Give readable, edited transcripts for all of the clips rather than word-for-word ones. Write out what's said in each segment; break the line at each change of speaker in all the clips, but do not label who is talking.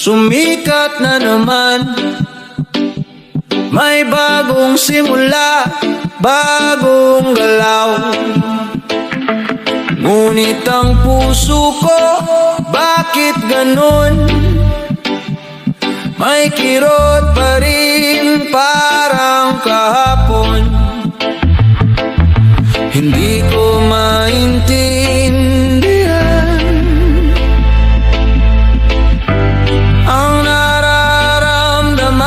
Sumikat na naman, may bagong simula, bagong galaw. Ngunit ang puso ko, bakit ganun? May kirot pa rin parang kahapon. Hindi ko maintindihan ang nararamdaman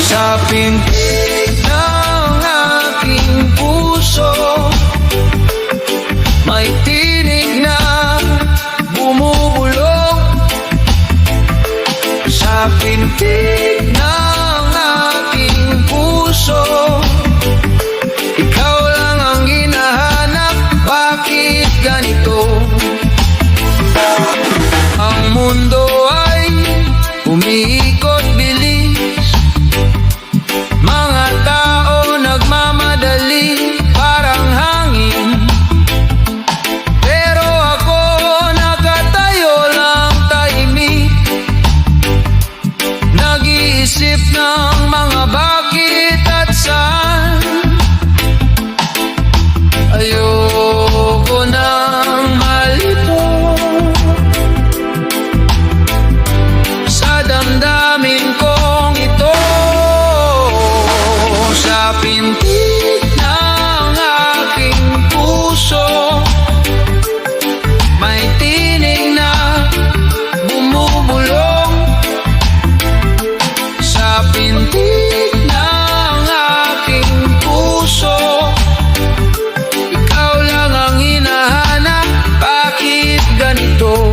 sa pintig ng aking puso. May tinig na bumubulong sa pintig ng aking puso. Ikaw lang ang hinahanap, bakit ganito? Ang mundo ay umiikot bilis, mga tao nagmamadali parang hangin. Pero ako nakatayo lang tahimik, nag-iisip ng mga bakit at saan. Ayoko nang malito sa damdamin kong ito. Sa pintig ng aking puso, may tinig na bumubulong sa pintig ng aking puso. Ikaw lang ang hinahanap, bakit ganito?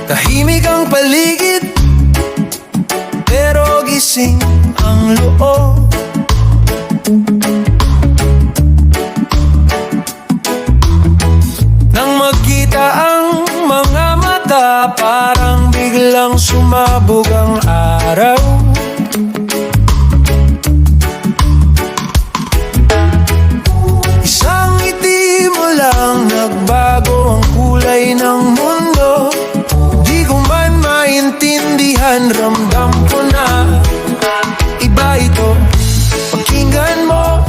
Tahimik ang paligid, pero gising ang loob. Nang magkita ang mga mata, parang biglang sumabog ang araw. Isang ngiti mo lang, nagbago ang kulay ng mundo. Di ko man maintindihan, ramdam ko na iba ito. Pakinggan mo,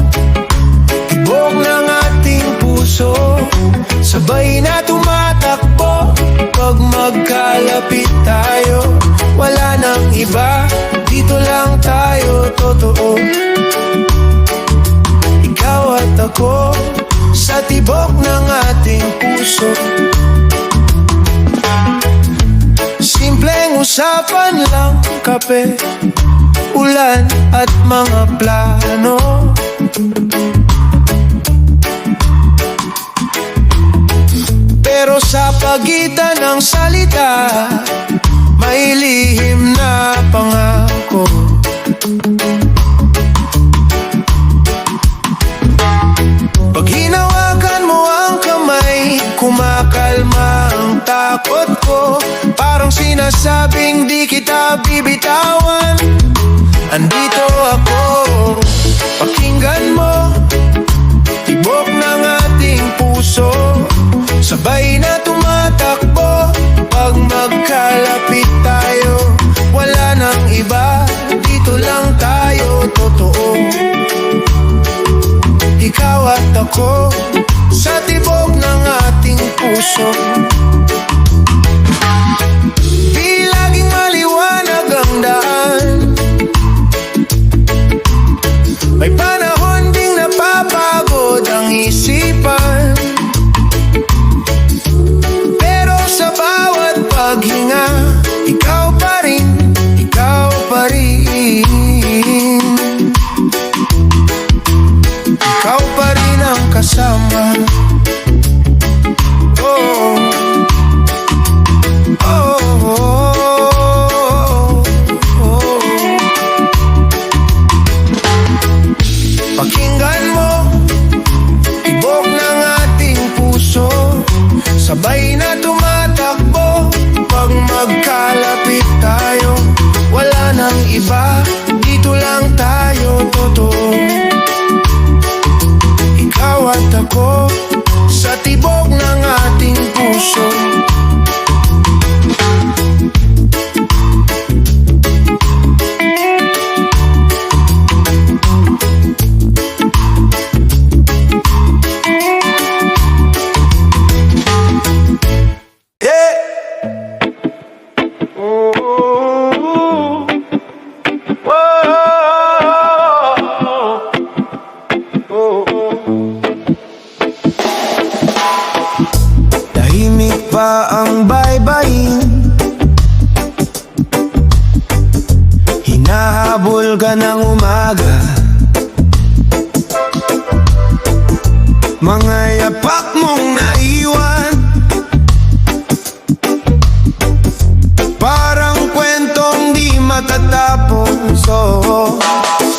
tibok ng ating puso, sabay na tumatakbo. Pag magkalapit tayo, wala nang iba, dito lang tayo, totoo. Ikaw at ako, sa tibok ng ating puso. Simpleng usapan lang, kape, ulan at mga plano. Pero sa pagitan ng salita, may lihim na pangako. Pag hinawakan mo ang kamay, kumakalma ang takot ko. Parang sinasabing di kita bibitawan. Andito ako, pakinggan mo, tibok ng ating puso, sabay na tumatakbo. Pag magkalapit tayo, wala nang iba, dito lang tayo, totoo. Ikaw at ako, sa tibok ng ating puso. Di laging maliwanag ang daan, may panahon ding napapagod ang isipan. Pero sa bawat paghinga, ikaw pa rin, ikaw pa rin. iba, dito lang tayo totoo. Ikaw at ako, sa tibok ng ating puso. Tahimik pa ang baybayin, hinahabol ka ng umaga. Mga yapak mong naiwan, parang kwentong di matatapos.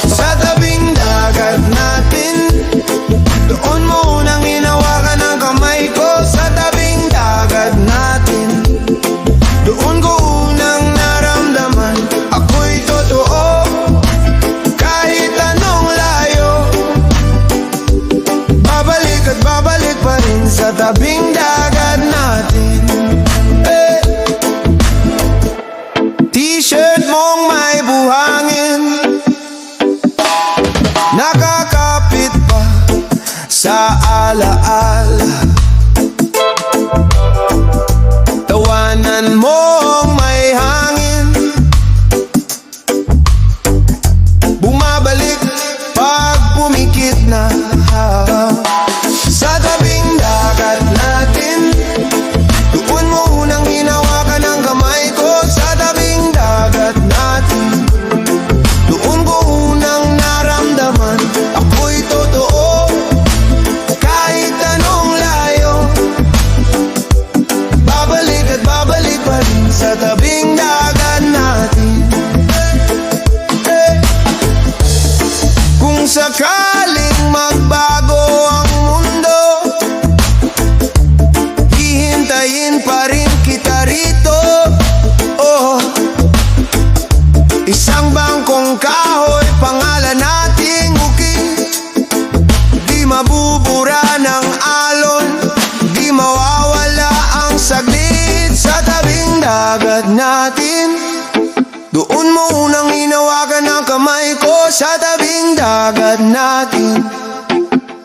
Sa tabing dagat natin, doon mo unang hinawakan ang kamay ko. Sa tabing dagat natin, doon ko unang naramdaman ako'y totoo. Kahit anong layo, babalik at babalik pa rin sa tabing dagat natin. T-shirt mong may buhangin, nakakapit pa sa alaala. Tawanan mong may hangin, bumabalik pag pumikit na. Sa tabing dagat natin, doon mo unang hinawakan ang kamay ko. Sa tabing dagat natin, doon ko unang naramdaman ako'y totoo. Kahit anong layo, babalik at babalik pa rin sa tabing dagat natin. Kung sakaling magbago ang mundo, hihintayin pa rin kita rito. Isang bangkong kahoy, pangalan nating bukid. Di mabubura ng alon, di mawawala ang saglit. Sa tabing dagat natin, doon mo unang hinawakan ang kamay ko. Sa tabing dagat natin,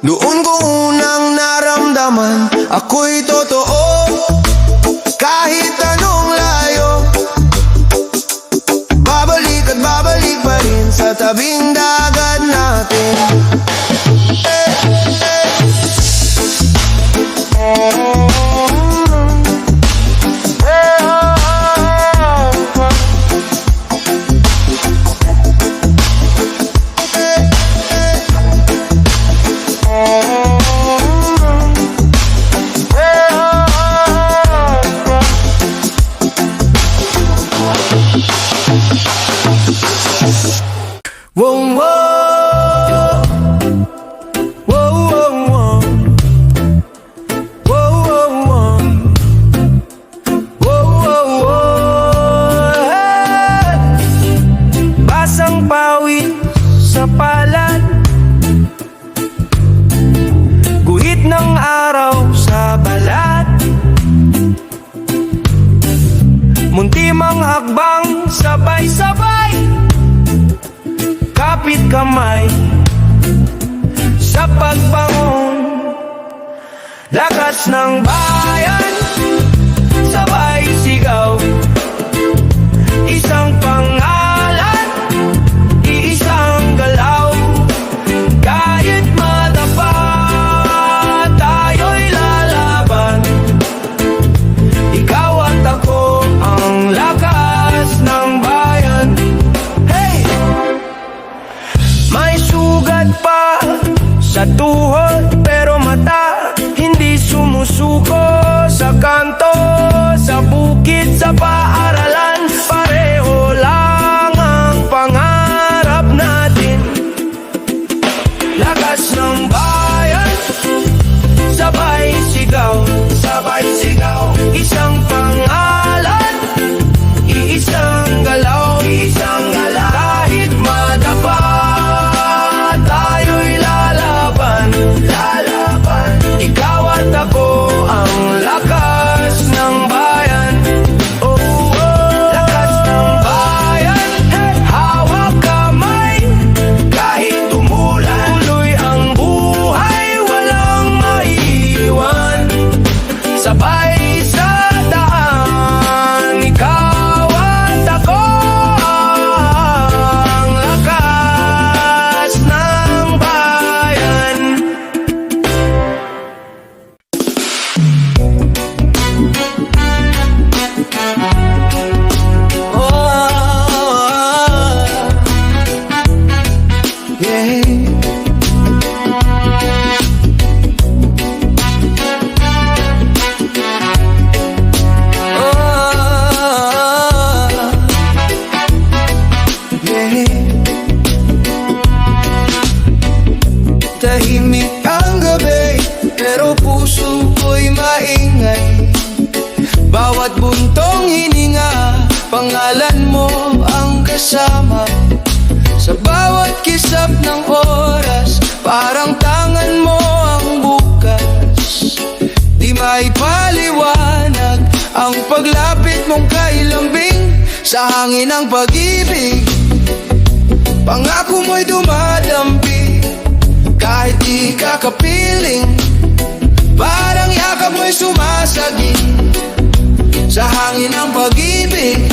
doon ko unang naramdaman ako'y totoo. Kahit anong layo, babalik at babalik pa rin sa tabing dagat natin. Whoa, whoa. Whoa, whoa, whoa. Whoa, whoa, whoa. Whoa, whoa, whoa. Hey! Basang pawid sa palad, guhit ng araw sa balat, munti mang hakbang sabay-sabay, kapit kamay sa pagbangon. Lakas ng bayan, sabay sigaw, isang pangalan, iisang galaw. Kahit madapa, tayo'y lalaban. Ikaw at ako, ang lakas ng bayan. Hey! May sugat pa sa tuhod, pero mata hindi sumusuko sa Pangalan mo ang kasama sa bawat kisap ng oras. Parang tangan mo ang bukas, di maipaliwanag ang paglapit mong kailambing sa hangin ng pag-ibig. Pangako mo'y dumadampi kahit di ka kapiling. Parang yakap mo'y sumasaging sa hangin ng pag-ibig.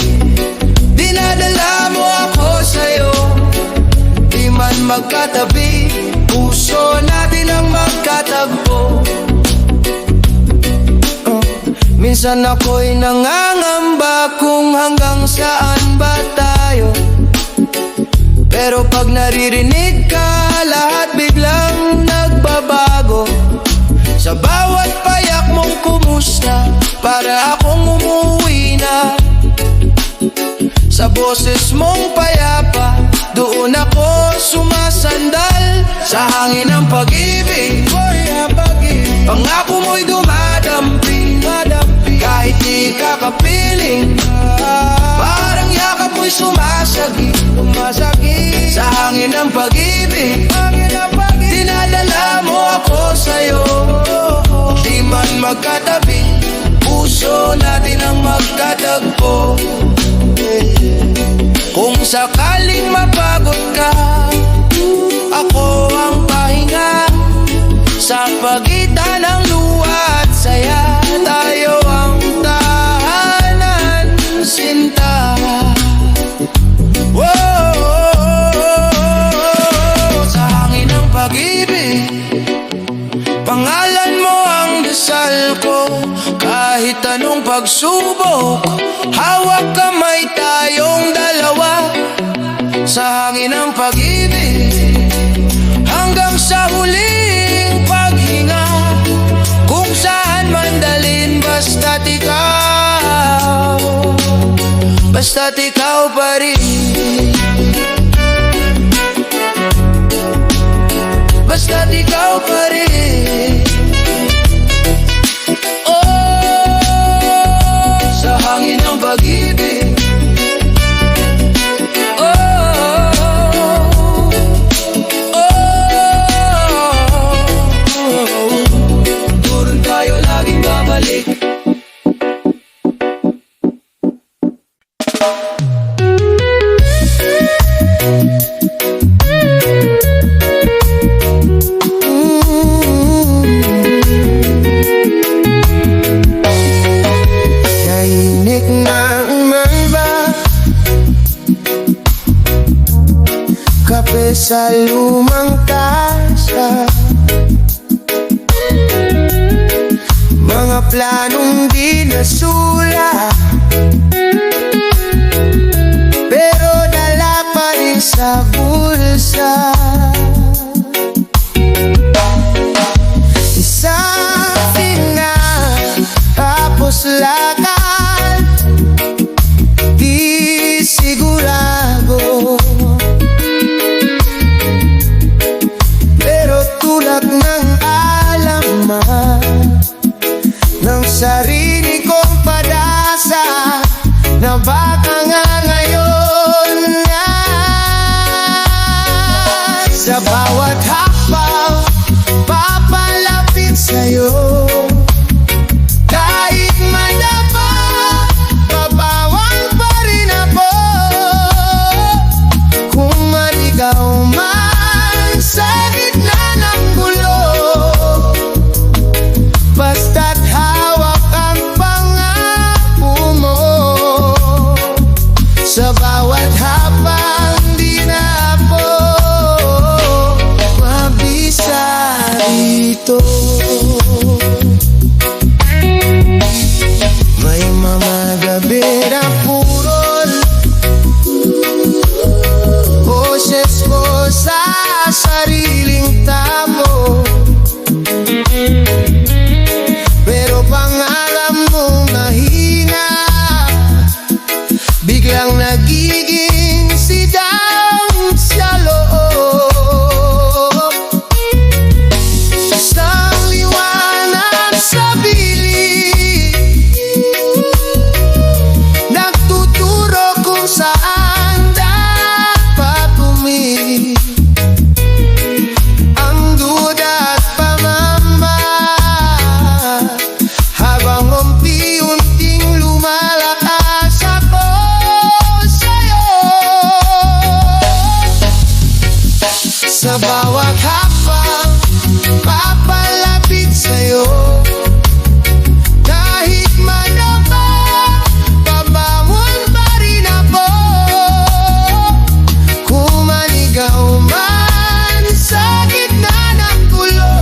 Dinadala mo ako sa'yo, di man magkatabi, puso natin ang magkatagpo. Minsan ako'y nangangamba kung hanggang saan ba tayo, pero pag naririnig ka, lahat biglang nagbabago. Sa bawat payak mong kumusta, para akong umuwi na. Sa boses mong payapa, doon ako sumasandal sa hangin ng pag-ibig. Pangako mo'y dumadampi kahit di ka kapiling. Parang yakap mo'y sumasagi sa hangin ng pag-ibig. Dinadala mo ako sa'yo, di man magkatabi, puso natin ang magkatagpo. Kung sakaling mapagod ka, ako ang pahinga. Sa pagitan ng luha at saya, tayo ang tahanan, sinta. Sa hangin ng pag-ibig, pangalan mo ang dasal ko. Kahit anong pagsubok, hawak kamay tayong dalawa. Sa hangin ng pag-ibig, hanggang sa huling paghinga. Kung saan man dalhin, basta't ikaw pa rin. Basta't ikaw pa rin. Sa hangin ng pag-ibig, doon tayo laging babalik. Kape sa lumang kasa, mga planong di nasulat, pero dala pa rin sa bulsa. Isang tinga, tapos lakad, di sigurado. Tulad ng alaman ng sarili kong padasa, na baka nga ngayon na sa bawat hakbang papalapit sa'yo. Kahit madapa, babawang pa rin ako. Kung maligaw man sa gitna ng gulo, basta't hawak ang pangako mo. Sa bawat habang di na ako mabisa dito. May mga gabi na purol boses ko sa sariling tamo, pero pangarap mong mahina biglang naging
kung saan dapat tumingin. Ang duda at pamama, habang unti-unting lumalakas ako sa'yo. Sa bawat hakbang papalapit sa'yo, kahit madapa, babangon pa rin ako. Kung manigaw man sa gitna ng gulo,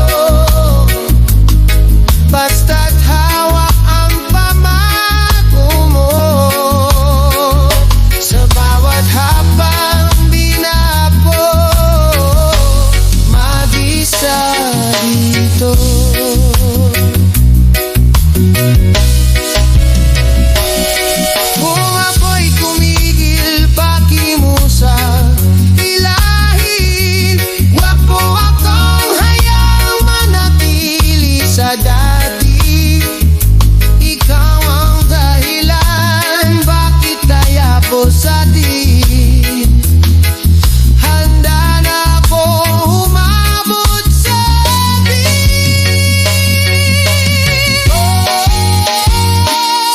basta't hawak ang pamako mo. Sa bawat habang di na po mag-isa dito. Kung ako'y kumigil, pakimusap, ilahin. Wag mo akong hayaang manatili sa dati. Ikaw ang dahilan bakit tayo po sa din. Handa na akong umabot sa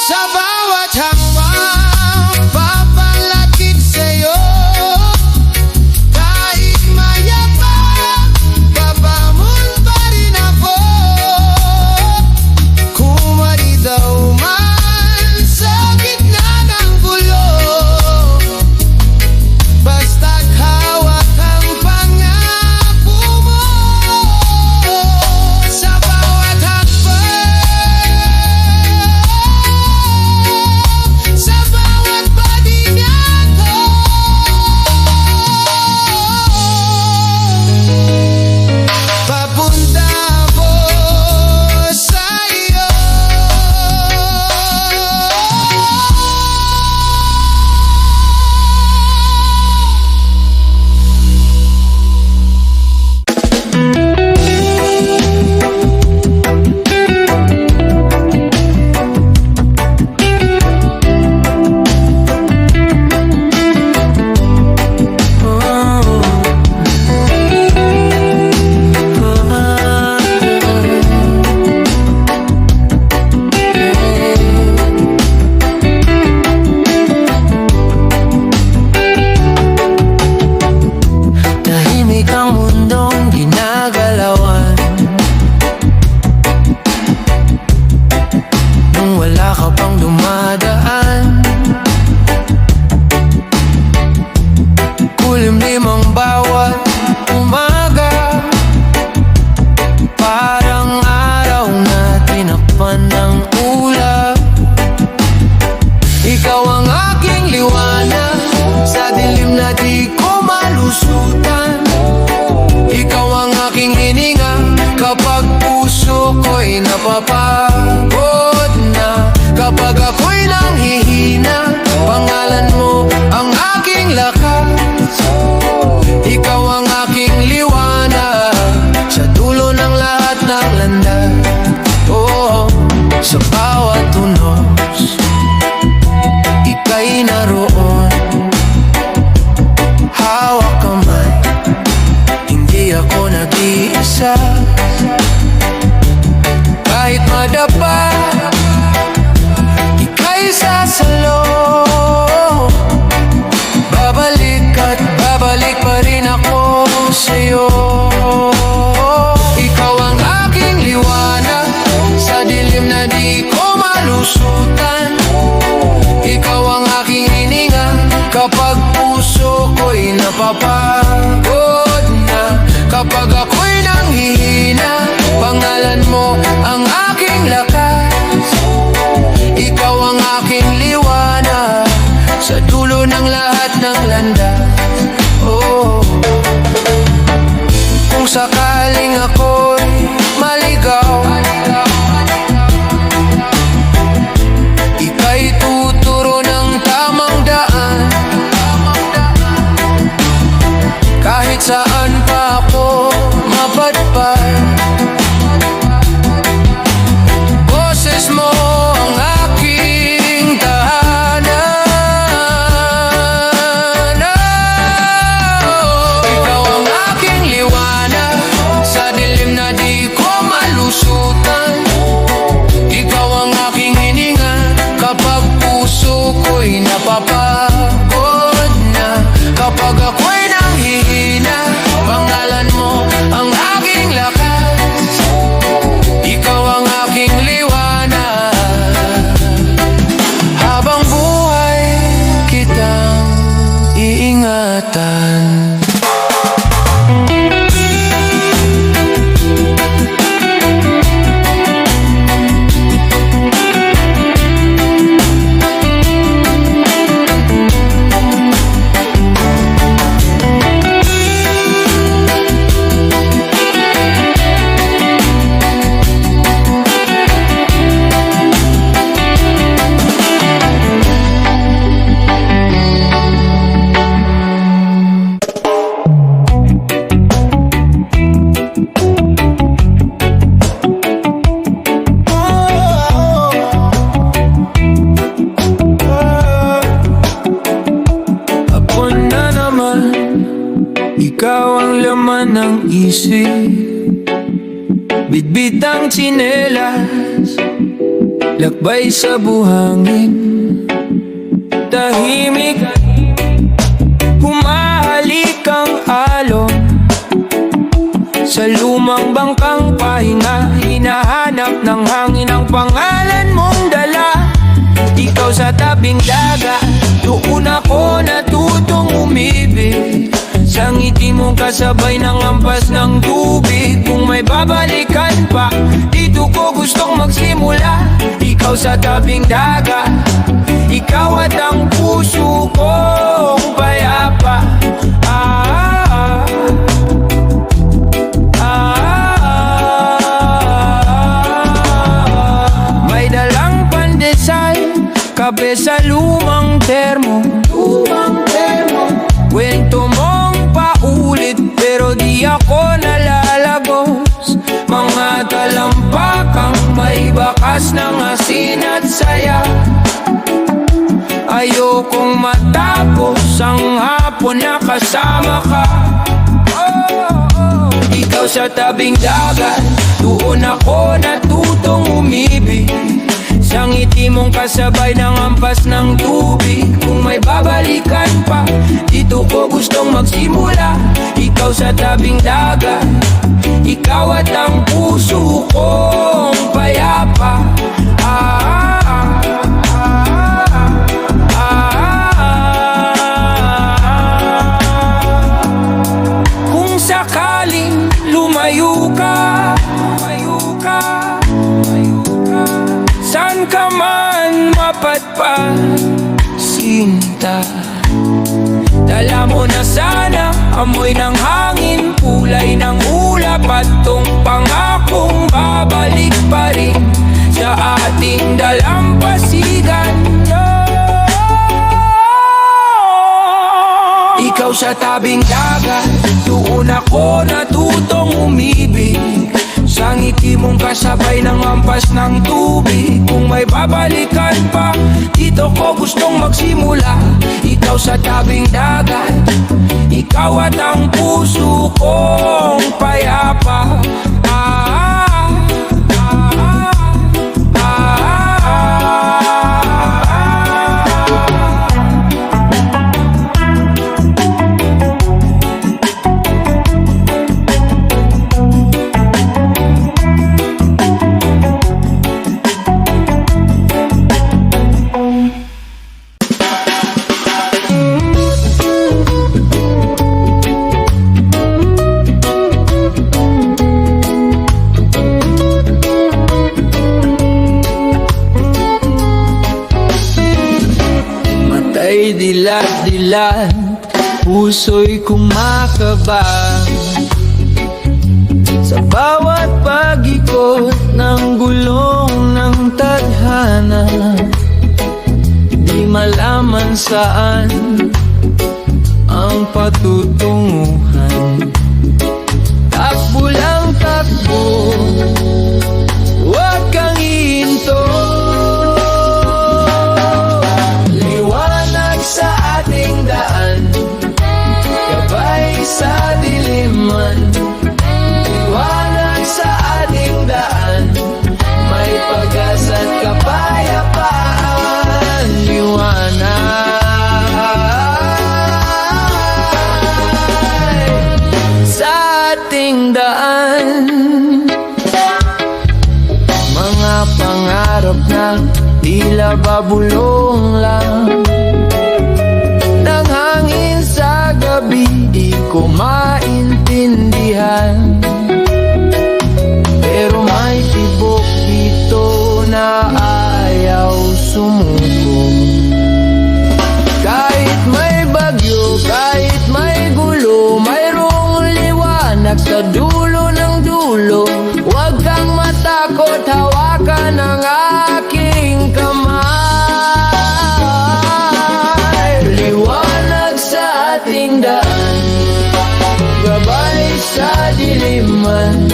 sa bawat hakbang papalapit sa'yo, kahit mayabang, babangon pa rin ako. Kung maritaw man sa gitna ng gulo, basta't hawak ang pangako mo. Sa bawat hakbang, sa bawat paninga ko, papunta ako sa'yo. Tahimik ang mundong ginagalawan nung wala ka pang dumadaan. Kulimlim ang bawat umaga, parang araw na tinakpan ng ulap. Ikaw ang aking liwanag sa dilim na di ko malusutan. Ikaw ang aking hininga kapag puso ko'y napapagod na. Kapag ako'y nanghihina, pangalan mo ang aking lakas. Ikaw ang aking liwanag sa dulo ng lahat ng landas. Oh, sa bawat tunos ika'y naroon. Hawak kamay, hindi ako nag-iisa. Kahit madapa, ika'y sasalo. Babalik at babalik pa rin ako sa'yo. Ikaw ang aking liwanag sa dilim na di ko malusutan. Ikaw ang aking hininga kapag puso ko'y napapagod na. Kapag ako'y nanghihina, pangalan mo ang aking lakas. Ikaw ang aking liwanag sa dulo ng lahat ng landas. Oh, kung sakaling ako'y maligaw, ika'y tuturo ng tamang daan. Kahit saan pa ako mapadpad, boses mo ang aking tahanan. ingatan.
Ikaw ang laman ng isip, bitbit ang tsinelas, lakbay sa buhangin, tahimik, humahalik ang alon. Sa lumang bangkang pahinga, hinahanap ng hangin ang pangalan mong dala. Ikaw sa tabing dagat, doon ako natutong umibig. Sa ngiti mong kasabay ng ampas ng tubig. Kung may babalikan pa, dito ko gustong magsimula. Ikaw sa tabing dagat, ikaw at ang puso kong payapa. May dalang pandesal, kape sa lumang termo. Kwento mong paulit pero di ako nalalagos. Mga talampakang may bakas ng asin at saya. Ayokong matapos ang hapon na kasama ka. Ikaw sa tabing dagat, doon ako natutong umibig. Sa ngiti mong kasabay ng ampas ng tubig. Kung may babalikan pa, dito ko gustong magsimula. Ikaw sa tabing dagat, ikaw at ang puso kong payapa. Kung sakaling lumayo ka, saan ka man mapatpat, sinta, dala mo na sana amoy ng hangin, kulay ng ulap at tong pangakong babalik pa rin sa ating dalampasigan. Ikaw sa tabing dagat, doon ako natutong umibig. Sa ngiti mong kasabay ng ampas ng tubig. Kung may babalikan pa, dito ko gustong magsimula. Ikaw sa tabing dagat, ikaw at ang puso kong payapa. Dilat-dilat, puso'y kumakabang sa bawat pag-ikot ng gulong ng tadhana. Di malaman saan ang patutunguhan. Takbo lang takbo, huwag kang hihinto. Sa ating daan, gabay sa diliman. Liwanag sa ating daan, may pag-asa at kapayapaan. Liwanag sa ating daan, mga pangarap na tila babulong lang ng hangin sa ko maintindihan. Pero may tibok dito na ayaw sumuko. Kahit may bagyo, kahit may gulo, mayroong liwanag sa dulo ng dulo. Huwag kang matakot, hawakan ang aking kamay. Liwanag sa ating daan, gabay sa diliman.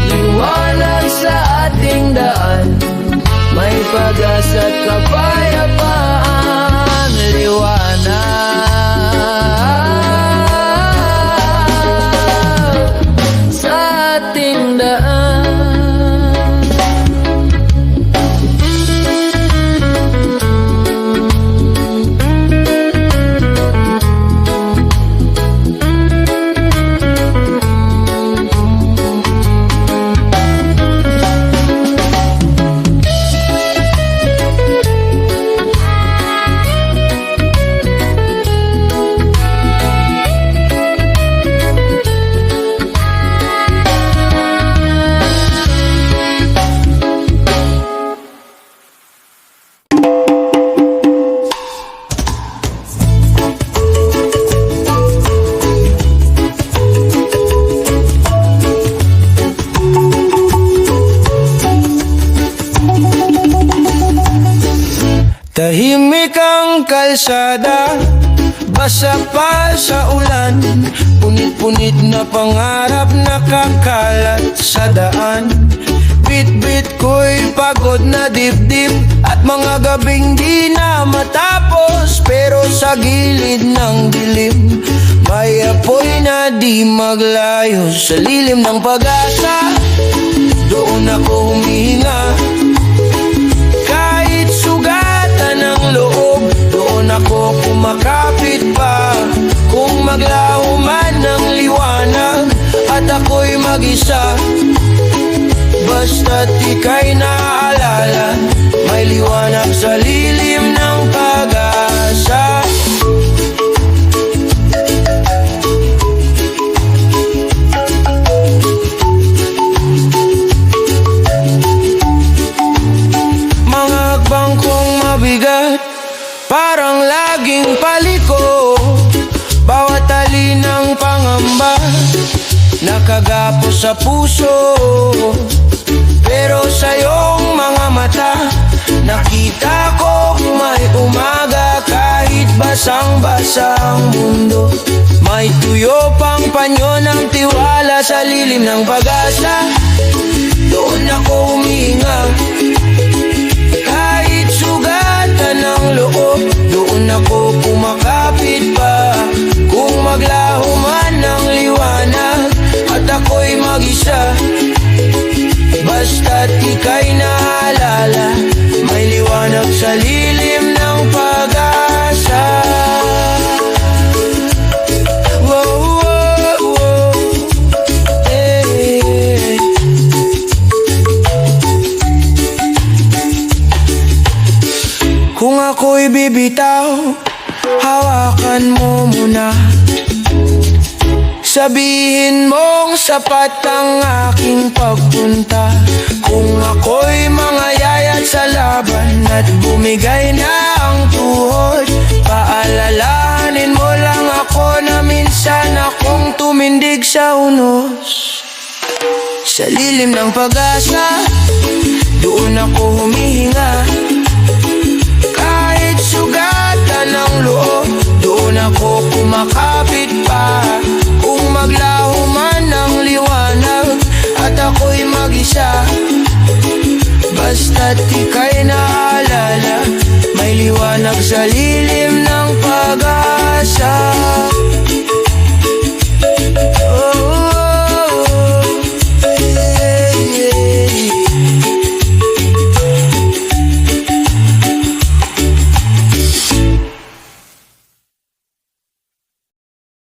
Liwanag sa ating daan, may pag-asa at kapayapaan. Liwanag sa ating daan. Tahimik ang kalsada, basa pa sa ulan. Punit-punit na pangarap nakakalat sa daan. Bit-bit ko'y pagod na dibdib at mga gabing di na matapos. Pero sa gilid ng dilim, may apoy na di maglayo. Sa lilim ng pag-asa, doon ako humihinga. Kahit sugatan ng loob, doon ako kumakapit pa. Kung maglaho man ng liwanag at ako'y mag-isa, basta't ika'y naalala, may liwanag sa lilim ng pag-asa. Mga hakbang kong mabigat, parang laging paliko. Bawat alin ng pangamba, nakagapo sa puso. Pero sa iyong mga mata, nakita ko may umaga. Kahit basang-basa ang mundo, may tuyo pang panyo ng tiwala. Sa lilim ng pag-asa, doon ako humihinga. Kahit sugatan ng loob, doon ako kumakapit pa. Kung maglaho man ng liwanag at ako'y mag-isa, basta't ika'y naalala, may liwanag sa lilim ng pag-asa. Wow, wow, wow. Hey. Kung ako'y bibitaw, hawakan mo muna. Sabihin mong sapat ang aking pagpunta. Kung ako'y mangayayat sa laban at bumigay na ang tuhod, paalalahanin mo lang ako na minsan akong tumindig sa unos. Sa lilim ng pag-asa, doon ako humihinga. Kahit sugatan ng loob, doon ako kumakapit pa. Kung maglaho man ng liwanag at ako'y mag-isa, basta't ika'y naalala, may liwanag sa lilim ng pag-asa.